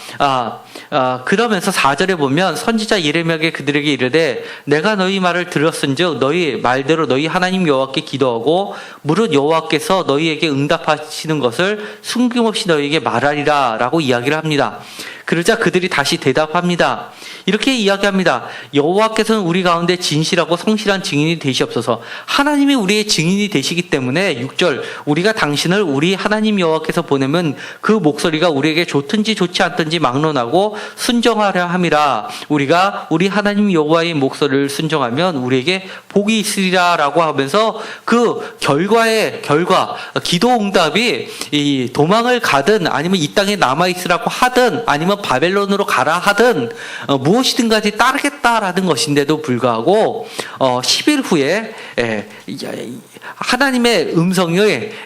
그러면서 4절에 보면 선지자 예레미야에게 그들에게 이르되 내가 너희 말을 들었은즉 너희 말대로 너희 하나님 여호와께 기도하고 무릇 여호와께서 너희에게 응답하시는 것을 숨김없이 너희에게 말하리라 라고 이야기를 합니다. 그러자 그들이 다시 대답합니다. 이렇게 이야기합니다. 여호와께서는 우리 가운데 진실하고 성실한 증인이 되시옵소서. 하나님이 우리의 증인이 되시기 때문에 6절 우리가 당신을 우리 하나님 여호와께서 보내면 그 목소리가 우리에게 좋든지 좋지 않든지 막론하고 순정하려 함이라. 우리가 우리 하나님 여호와의 목소리를 순정하면 우리에게 복이 있으리라 라고 하면서 그 결과 기도 응답이 이 도망을 가든 아니면 이 땅에 남아있으라고 하든 아니면 바벨론으로 가라 하든 무엇이든 간에 따르겠다라는 것인데도 불구하고 10일 후에 하나님의 음성이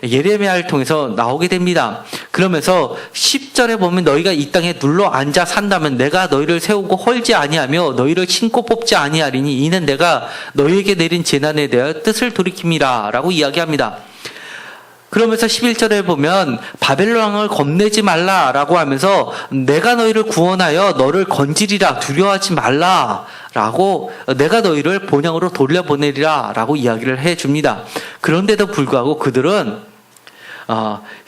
예레미야를 통해서 나오게 됩니다. 그러면서 10절에 보면 너희가 이 땅에 눌러 앉아 산다면 내가 너희를 세우고 헐지 아니하며 너희를 신고 뽑지 아니하리니 이는 내가 너희에게 내린 재난에 대하여 뜻을 돌이킴이라 라고 이야기합니다. 그러면서 11절에 보면 바벨론 왕을 겁내지 말라라고 하면서 내가 너희를 구원하여 너를 건지리라 두려워하지 말라라고 내가 너희를 본향으로 돌려보내리라라고 이야기를 해줍니다. 그런데도 불구하고 그들은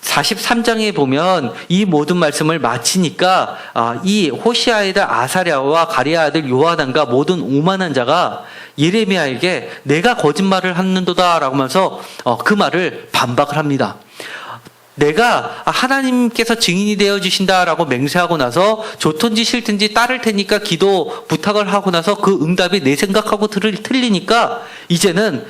43장에 보면 이 모든 말씀을 마치니까 이 호시아의 아들 아사랴와 가레의 아들 요하난과 모든 오만한 자가 예레미야에게 내가 거짓말을 하는도다 라고 하면서 그 말을 반박을 합니다. 내가 하나님께서 증인이 되어 주신다라고 맹세하고 나서 좋든지 싫든지 따를 테니까 기도 부탁을 하고 나서 그 응답이 내 생각하고 틀리니까 이제는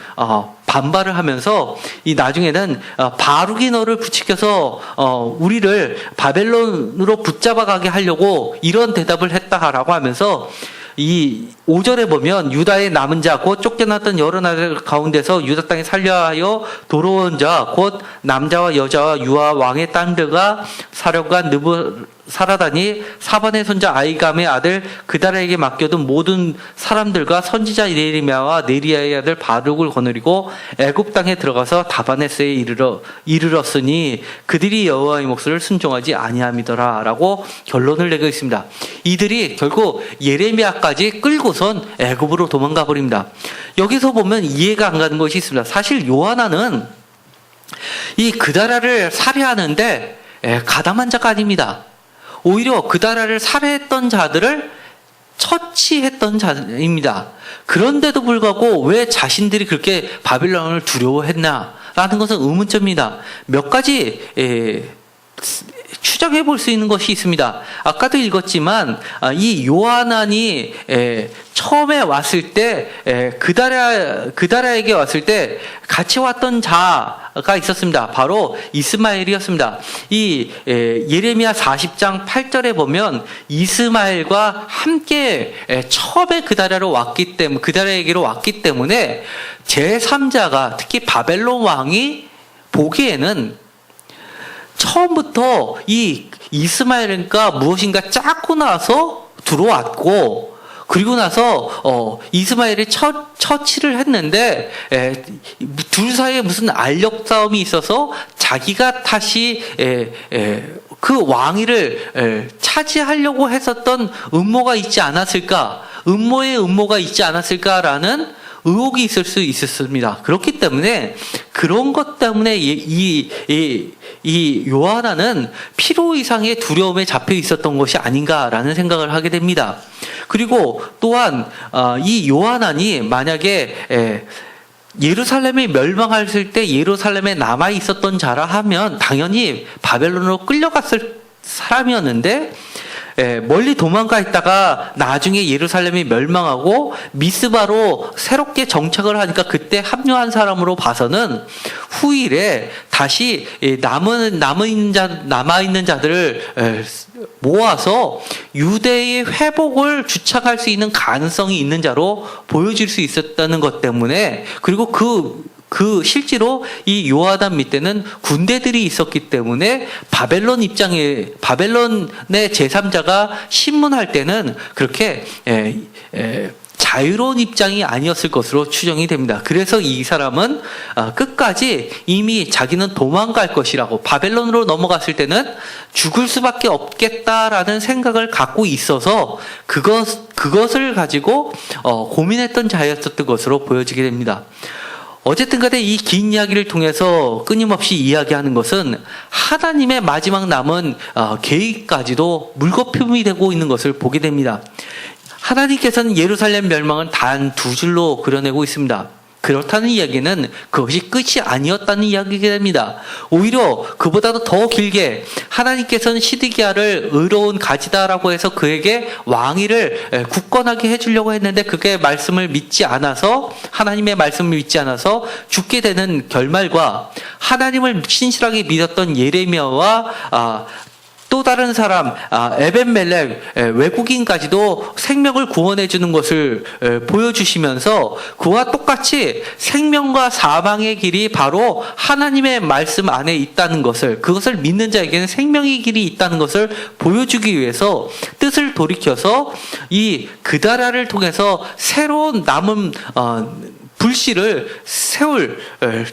반발을 하면서 이 나중에는 바룩이 너를 부추겨서 우리를 바벨론으로 붙잡아가게 하려고 이런 대답을 했다라고 하면서 이 5절에 보면 유다의 남은 자 곧 쫓겨났던 여러 나라 가운데서 유다 땅에 살려하여 돌아온 자 곧 남자와 여자와 유아 왕의 딸들과 사령관 살아다니 사반의 손자 아이감의 아들 그다라에게 맡겨둔 모든 사람들과 선지자 예레미야와 네리야의 아들 바룩을 거느리고 애굽 땅에 들어가서 다바네스에 이르렀으니 그들이 여호와의 목소리를 순종하지 아니함이더라라고 결론을 내고 있습니다. 이들이 결국 예레미야까지 끌고선 애굽으로 도망가 버립니다. 여기서 보면 이해가 안 가는 것이 있습니다. 사실 요하나는 이 그다라를 살해하는데 가담한 자가 아닙니다. 오히려 그다라를 살해했던 자들을 처치했던 자입니다. 그런데도 불구하고 왜 자신들이 그렇게 바빌론을 두려워했나라는 것은 의문점입니다. 몇 가지 추정해 볼 수 있는 것이 있습니다. 아까도 읽었지만 이 요하난이 처음에 왔을 때 그다라에게 왔을 때 같이 왔던 자가 있었습니다. 바로 이스마엘이었습니다. 이 예레미야 40장 8절에 보면 이스마엘과 함께 처음에 그다라에게로 왔기 때문에 제3자가 특히 바벨론 왕이 보기에는 처음부터 이 이스마엘과 무엇인가 짰고 나서 들어왔고, 그리고 나서 이스마엘이 처치를 했는데 둘 사이에 무슨 알력 싸움이 있어서 자기가 다시 그 왕위를 차지하려고 했었던 음모가 있지 않았을까, 음모가 있지 않았을까라는 의혹이 있을 수 있었습니다. 그렇기 때문에 그런 것 때문에 이 요하나는 필요 이상의 두려움에 잡혀 있었던 것이 아닌가라는 생각을 하게 됩니다. 그리고 또한 이 요하나니 만약에 예루살렘이 멸망했을 때 예루살렘에 남아 있었던 자라 하면 당연히 바벨론으로 끌려갔을 사람이었는데, 멀리 도망가 있다가 나중에 예루살렘이 멸망하고 미스바로 새롭게 정착을 하니까 그때 합류한 사람으로 봐서는 후일에 다시 남아있는 자들을 모아서 유대의 회복을 주창할 수 있는 가능성이 있는 자로 보여질 수 있었다는 것 때문에, 그리고 실제로 이 요하단 밑에는 군대들이 있었기 때문에 바벨론의 제3자가 신문할 때는 그렇게 자유로운 입장이 아니었을 것으로 추정이 됩니다. 그래서 이 사람은 끝까지 이미 자기는 도망갈 것이라고, 바벨론으로 넘어갔을 때는 죽을 수밖에 없겠다라는 생각을 갖고 있어서 그것을 가지고 고민했던 자였었던 것으로 보여지게 됩니다. 어쨌든 간에 이 긴 이야기를 통해서 끊임없이 이야기하는 것은 하나님의 마지막 남은 계획까지도 물거품이 되고 있는 것을 보게 됩니다. 하나님께서는 예루살렘 멸망은 단 두 줄로 그려내고 있습니다. 그렇다는 이야기는 그것이 끝이 아니었다는 이야기가 됩니다. 오히려 그보다도 더 길게 하나님께서는 시드기야를 의로운 가지다라고 해서 그에게 왕위를 굳건하게 해주려고 했는데 그게 말씀을 믿지 않아서, 하나님의 말씀을 믿지 않아서 죽게 되는 결말과, 하나님을 신실하게 믿었던 예레미야와 또 다른 사람 에벤멜렉 외국인까지도 생명을 구원해 주는 것을 보여주시면서 그와 똑같이 생명과 사망의 길이 바로 하나님의 말씀 안에 있다는 것을, 그것을 믿는 자에게는 생명의 길이 있다는 것을 보여주기 위해서 뜻을 돌이켜서 이 그다라를 통해서 새로운 남은 불씨를 세울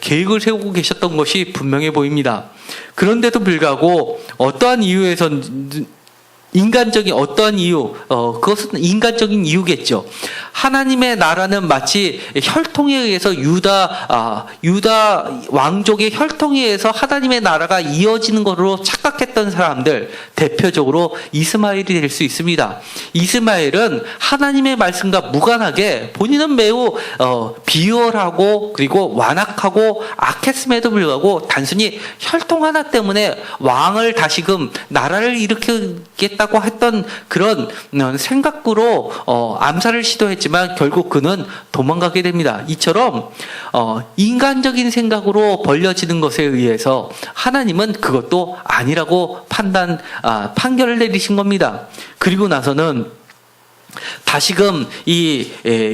계획을 세우고 계셨던 것이 분명해 보입니다. 그런데도 불구하고 어떠한 이유에서 그것은 인간적인 이유겠죠. 하나님의 나라는 마치 혈통에 의해서 유다 왕족의 혈통에 의해서 하나님의 나라가 이어지는 것으로 착각했던 사람들, 대표적으로 이스마엘이 될 수 있습니다. 이스마엘은 하나님의 말씀과 무관하게 본인은 매우 비열하고 그리고 완악하고 악했음에도 불구하고 단순히 혈통 하나 때문에 왕을 다시금 나라를 일으키겠다고 했던 그런 생각으로 암살을 시도했지만 결국 그는 도망가게 됩니다. 이처럼 인간적인 생각으로 벌려지는 것에 의해서 하나님은 그것도 아니라고 판결을 내리신 겁니다. 그리고 나서는 다시금 이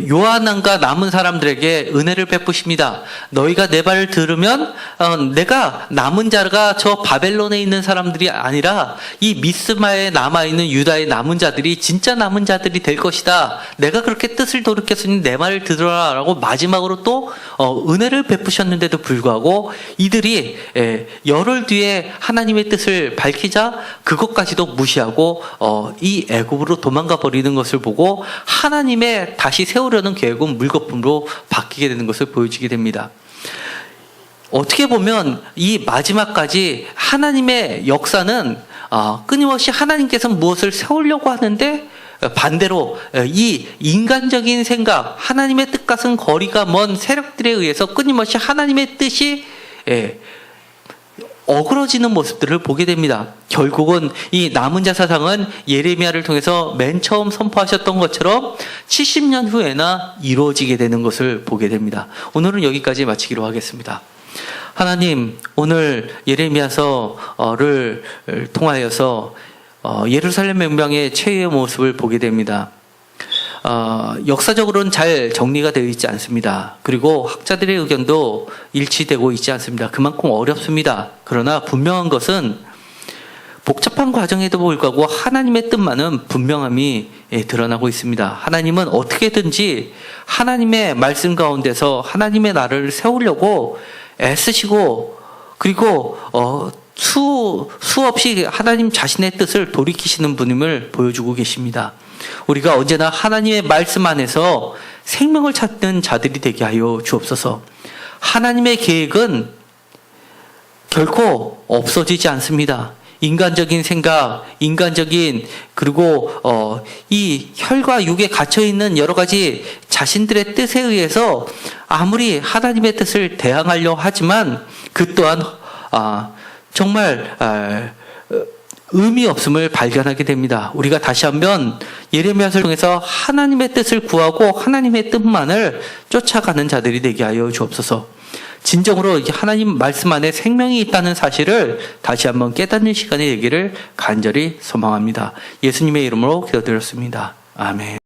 요한왕과 남은 사람들에게 은혜를 베푸십니다. 너희가 내 말을 들으면 내가 남은 자가 저 바벨론에 있는 사람들이 아니라 이 미스마에 남아있는 유다의 남은 자들이 진짜 남은 자들이 될 것이다. 내가 그렇게 뜻을 돌이켰으니 내 말을 들으라 라고 마지막으로 또 은혜를 베푸셨는데도 불구하고 이들이 열흘 뒤에 하나님의 뜻을 밝히자 그것까지도 무시하고 이 애굽으로 도망가 버리는 것을 보고 하나님의 다시 세우려는 계획은 물거품으로 바뀌게 되는 것을 보여주게 됩니다. 어떻게 보면 이 마지막까지 하나님의 역사는 끊임없이 하나님께서 무엇을 세우려고 하는데 반대로 이 인간적인 생각, 하나님의 뜻과는 거리가 먼 세력들에 의해서 끊임없이 하나님의 뜻이 어그러지는 모습들을 보게 됩니다. 결국은 이 남은 자 사상은 예레미야를 통해서 맨 처음 선포하셨던 것처럼 70년 후에나 이루어지게 되는 것을 보게 됩니다. 오늘은 여기까지 마치기로 하겠습니다. 하나님, 오늘 예레미야서를 통하여서 예루살렘 명방의 최후의 모습을 보게 됩니다. 역사적으로는 잘 정리가 되어 있지 않습니다. 그리고 학자들의 의견도 일치되고 있지 않습니다. 그만큼 어렵습니다. 그러나 분명한 것은 복잡한 과정에도 불구하고 하나님의 뜻만은 분명함이 드러나고 있습니다. 하나님은 어떻게든지 하나님의 말씀 가운데서 하나님의 나라를 세우려고 애쓰시고 그리고 수없이 하나님 자신의 뜻을 돌이키시는 분임을 보여주고 계십니다. 우리가 언제나 하나님의 말씀 안에서 생명을 찾는 자들이 되게 하여 주옵소서. 하나님의 계획은 결코 없어지지 않습니다. 인간적인 생각, 그리고 이 혈과 육에 갇혀 있는 여러 가지 자신들의 뜻에 의해서 아무리 하나님의 뜻을 대항하려 하지만 그 또한 정말 의미 없음을 발견하게 됩니다. 우리가 다시 한번 예레미야서를 통해서 하나님의 뜻을 구하고 하나님의 뜻만을 쫓아가는 자들이 되게 하여 주옵소서. 진정으로 하나님 말씀 안에 생명이 있다는 사실을 다시 한번 깨닫는 시간이 되기를 간절히 소망합니다. 예수님의 이름으로 기도드렸습니다. 아멘.